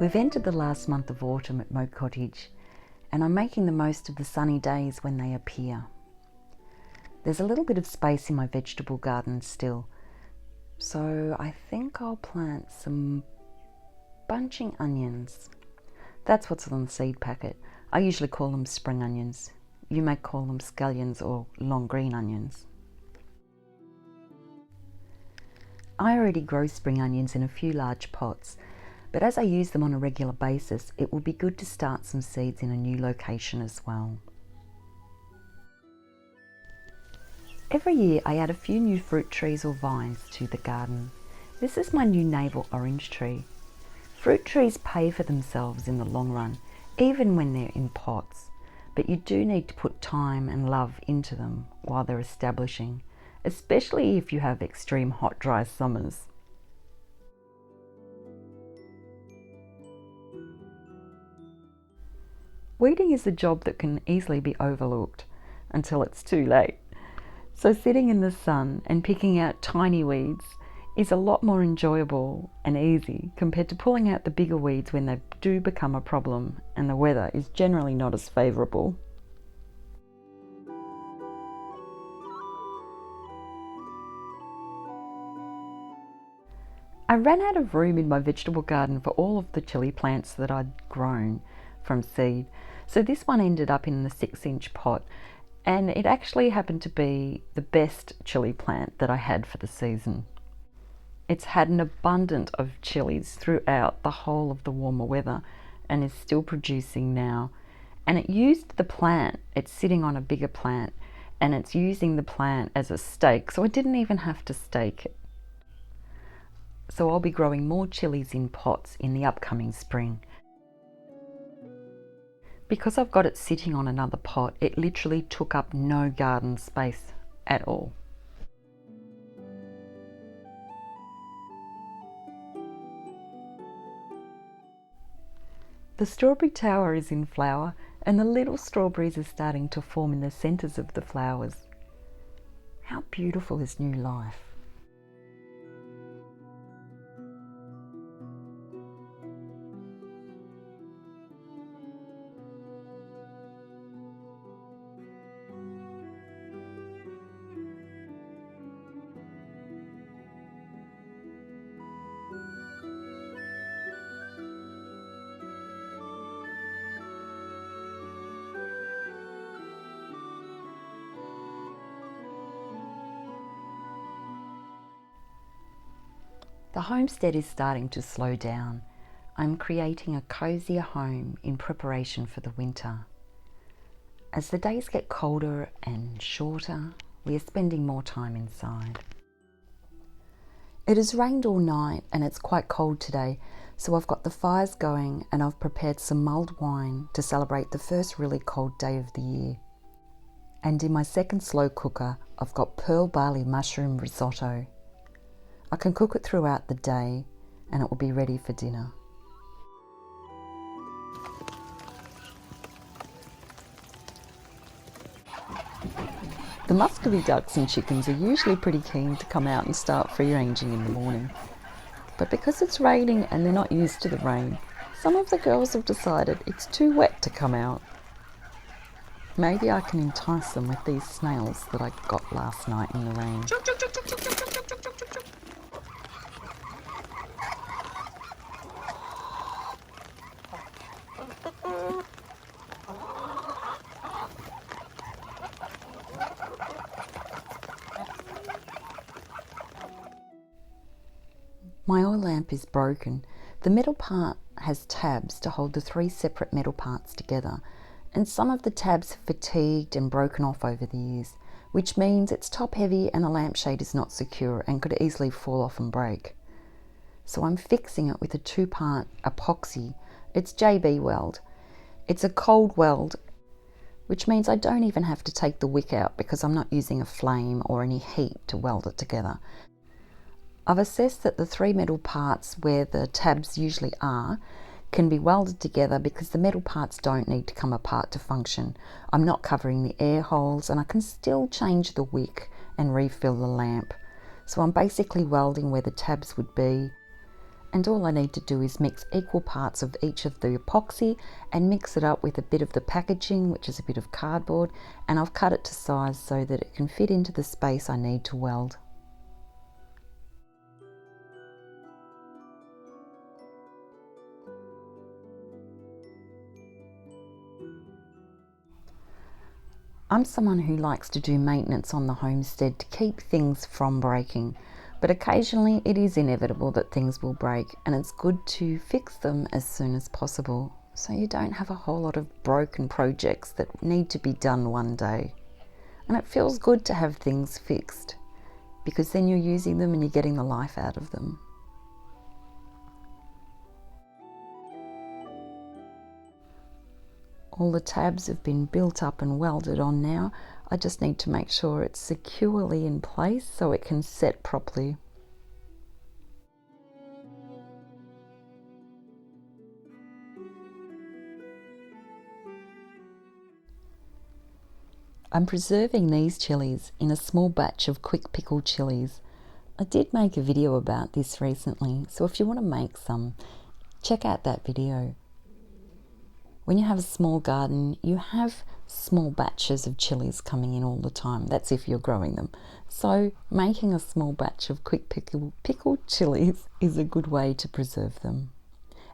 We've entered the last month of autumn at Moat Cottage, and I'm making the most of the sunny days when they appear. There's a little bit of space in my vegetable garden still, so I think I'll plant some bunching onions. That's what's on the seed packet. I usually call them spring onions. You may call them scallions or long green onions. I already grow spring onions in a few large pots, but as I use them on a regular basis, it will be good to start some seeds in a new location as well. Every year I add a few new fruit trees or vines to the garden. This is my new navel orange tree. Fruit trees pay for themselves in the long run, even when they're in pots, but you do need to put time and love into them while they're establishing, especially if you have extreme hot, dry summers. Weeding is a job that can easily be overlooked until it's too late. So sitting in the sun and picking out tiny weeds is a lot more enjoyable and easy compared to pulling out the bigger weeds when they do become a problem and the weather is generally not as favourable. I ran out of room in my vegetable garden for all of the chilli plants that I'd grown from seed, so this one ended up in the 6-inch pot, and it actually happened to be the best chilli plant that I had for the season. It's had an abundance of chilies throughout the whole of the warmer weather and is still producing now, and it used the plant. It's sitting on a bigger plant and it's using the plant as a stake, so I didn't even have to stake it. So I'll be growing more chilies in pots in the upcoming spring. Because I've got it sitting on another pot, it literally took up no garden space at all. The strawberry tower is in flower, and the little strawberries are starting to form in the centres of the flowers. How beautiful is new life! The homestead is starting to slow down. I'm creating a cosier home in preparation for the winter. As the days get colder and shorter, we are spending more time inside. It has rained all night and it's quite cold today, so I've got the fires going and I've prepared some mulled wine to celebrate the first really cold day of the year. And in my second slow cooker, I've got pearl barley mushroom risotto. I can cook it throughout the day and it will be ready for dinner. The Muscovy ducks and chickens are usually pretty keen to come out and start free ranging in the morning. But because it's raining and they're not used to the rain, some of the girls have decided it's too wet to come out. Maybe I can entice them with these snails that I got last night in the rain. My oil lamp is broken. The middle part has tabs to hold the 3 separate metal parts together, and some of the tabs have fatigued and broken off over the years, which means it's top heavy and the lampshade is not secure and could easily fall off and break. So I'm fixing it with a 2-part epoxy. It's JB weld. It's a cold weld, which means I don't even have to take the wick out because I'm not using a flame or any heat to weld it together. I've assessed that the 3 metal parts where the tabs usually are can be welded together because the metal parts don't need to come apart to function. I'm not covering the air holes and I can still change the wick and refill the lamp. So I'm basically welding where the tabs would be And all I need to do is mix equal parts of each of the epoxy and mix it up with a bit of the packaging, which is a bit of cardboard, and I've cut it to size so that it can fit into the space I need to weld. I'm someone who likes to do maintenance on the homestead to keep things from breaking, but occasionally it is inevitable that things will break, and it's good to fix them as soon as possible so you don't have a whole lot of broken projects that need to be done one day. And it feels good to have things fixed because then you're using them and you're getting the life out of them. All the tabs have been built up and welded on now. I just need to make sure it's securely in place so it can set properly. I'm preserving these chilies in a small batch of quick pickle chilies. I did make a video about this recently, so if you want to make some, check out that video. When you have a small garden, you have small batches of chilies coming in all the time. That's if you're growing them. So making a small batch of quick pickled chilies is a good way to preserve them.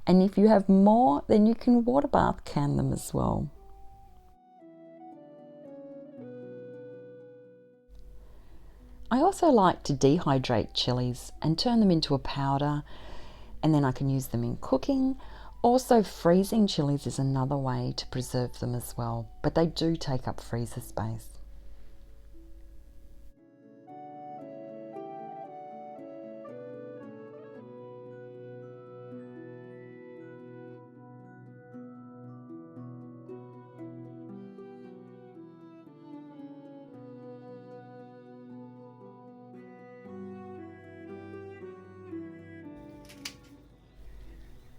And if you have more, then you can water bath can them as well. I also like to dehydrate chilies and turn them into a powder, and then I can use them in cooking. Also, freezing chilies is another way to preserve them as well, but they do take up freezer space.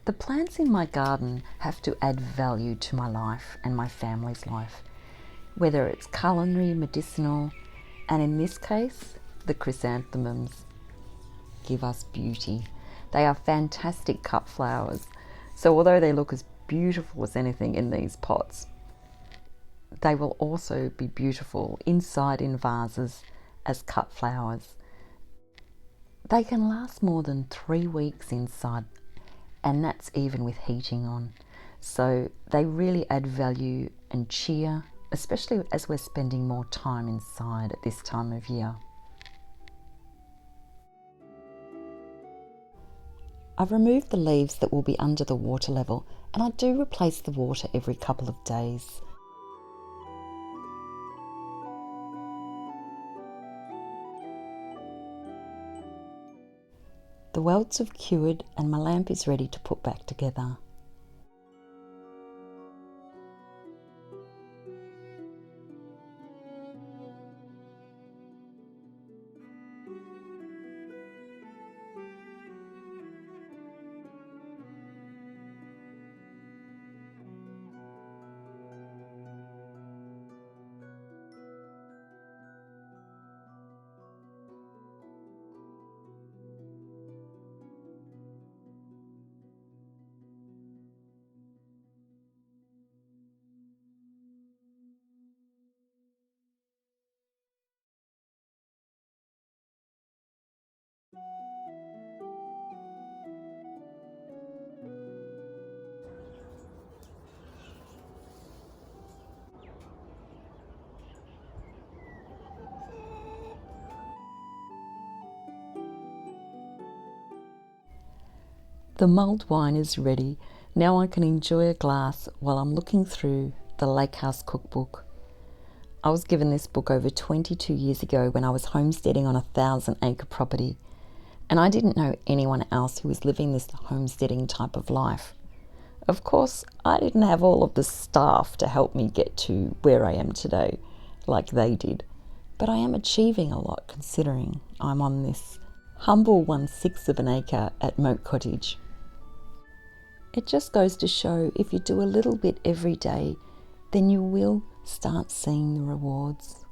The plants in my garden have to add value to my life and my family's life, whether it's culinary, medicinal, and in this case, the chrysanthemums give us beauty. They are fantastic cut flowers, so although they look as beautiful as anything in these pots, they will also be beautiful inside in vases as cut flowers. They can last more than 3 weeks inside, and that's even with heating on. So they really add value and cheer, especially as we're spending more time inside at this time of year. I've removed the leaves that will be under the water level, and I do replace the water every couple of days. The welds have cured and my lamp is ready to put back together. The mulled wine is ready. Now I can enjoy a glass while I'm looking through the Lake House cookbook. I was given this book over 22 years ago when I was homesteading on a 1,000-acre property, and I didn't know anyone else who was living this homesteading type of life. Of course, I didn't have all of the staff to help me get to where I am today, like they did, but I am achieving a lot considering I'm on this humble 1/6 of an acre at Moat Cottage. It just goes to show if you do a little bit every day, then you will start seeing the rewards.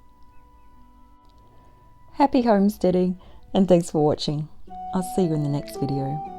Happy homesteading, and thanks for watching. I'll see you in the next video.